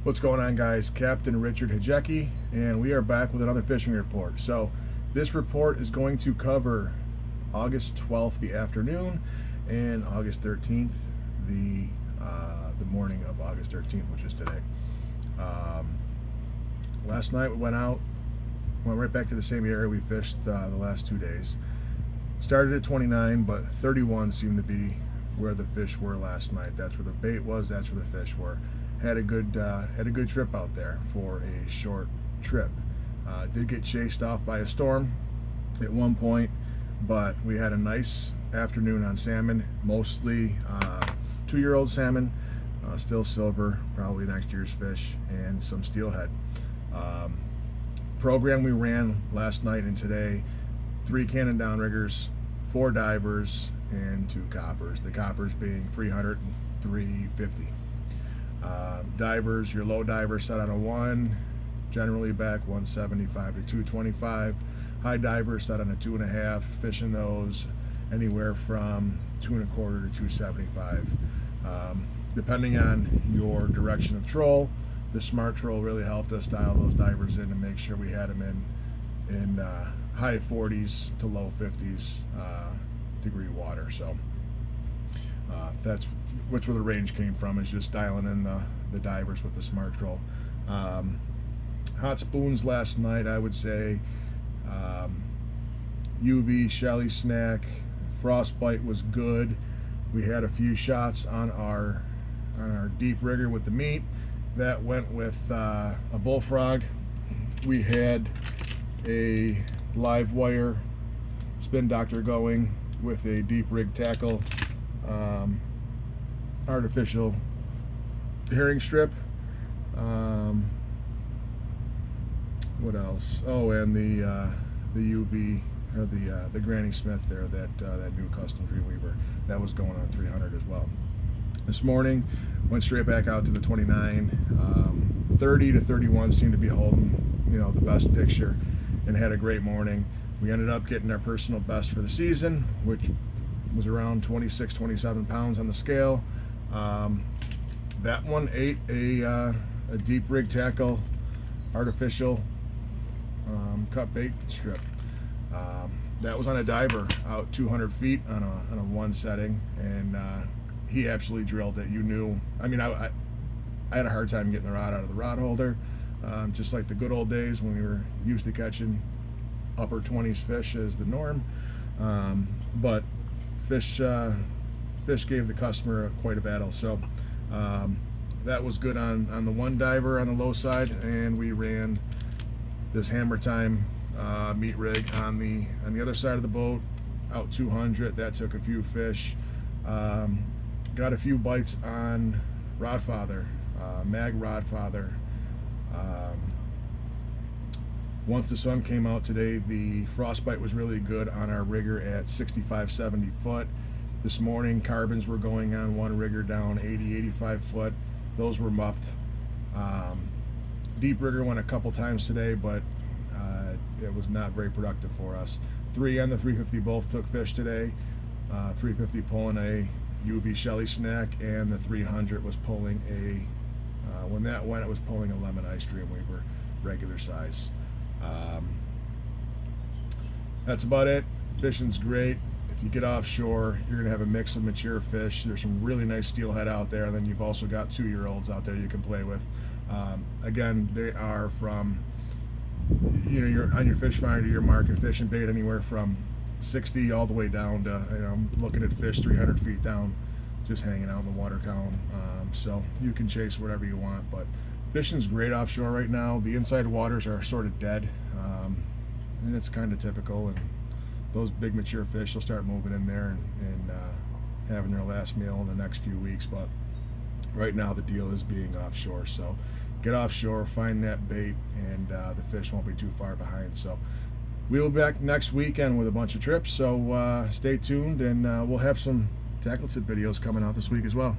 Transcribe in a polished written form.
What's going on, guys? Captain Richard Hajecki, and we are back with another fishing report. So this report is going to cover August 12th, the afternoon, and August 13th, the morning of August 13th, which is today. Last night we went right back to the same area we fished the last 2 days. Started at 29, but 31 seemed to be where the fish were last night. That's where the bait was, that's where the fish were. Had a good trip out there for a short trip. Did get chased off by a storm at one point, but we had a nice afternoon on salmon, mostly 2-year-old salmon, still silver, probably next year's fish, and some steelhead. Program we ran last night and today: 3 Cannon downriggers, 4 divers, and 2 coppers. The coppers being 300 and 350. Divers, your low diver set on a 1, generally back 175 to 225. High diver set on a 2.5, fishing those anywhere from 2 1/4 to 275. Depending on your direction of troll, the smart troll really helped us dial those divers in and make sure we had them in high 40s to low 50s degree water. So that's where the range came from, is just dialing in the divers with the smart troll. Hot spoons last night, I would say UV, Shelly snack, frostbite was good. We had a few shots on our deep rigger with the meat. That went with a bullfrog. We had a live wire spin doctor going with a deep rig tackle, artificial herring strip. What else? Oh, and the UV, or the Granny Smith there, that new custom Dreamweaver, that was going on 300 as well. This morning went straight back out to the 29. 30 to 31 seemed to be holding, the best picture, and had a great morning. We ended up getting our personal best for the season, which was around 26, 27 pounds on the scale. That one ate a deep rig tackle, artificial cut bait strip. That was on a diver out 200 feet on a 1 setting, and he absolutely drilled it. I had a hard time getting the rod out of the rod holder, just like the good old days when we were used to catching upper 20s fish as the norm. But fish gave the customer quite a battle. So that was good on the 1 diver on the low side, and we ran this Hammer Time meat rig on the other side of the boat out 200. That took a few fish. Got a few bites on Rodfather, Mag Rodfather. Once the sun came out today, the frostbite was really good on our rigger at 65, 70 foot. This morning, carbons were going on 1 rigger down 80, 85 foot. Those were mupped. Deep rigger went a couple times today, but it was not very productive for us. 3 and the 350 both took fish today. 350 pulling a UV Shelly snack, and the 300 was pulling when that went, it was pulling a lemon ice Dreamweaver, regular size. That's about it. Fishing's great. If you get offshore, you're going to have a mix of mature fish. There's some really nice steelhead out there, and then you've also got 2-year-olds out there you can play with. Again, they are from, you're on your fish finder, you're marking fish and bait anywhere from 60 all the way down to, I'm looking at fish 300 feet down, just hanging out in the water column. So you can chase whatever you want, but fishing's great offshore right now. The inside waters are sort of dead, and it's kind of typical, and those big mature fish will start moving in there and having their last meal in the next few weeks. But right now the deal is being offshore. So get offshore, find that bait, and the fish won't be too far behind. So we will be back next weekend with a bunch of trips, so stay tuned, and we'll have some tackle tip videos coming out this week as well.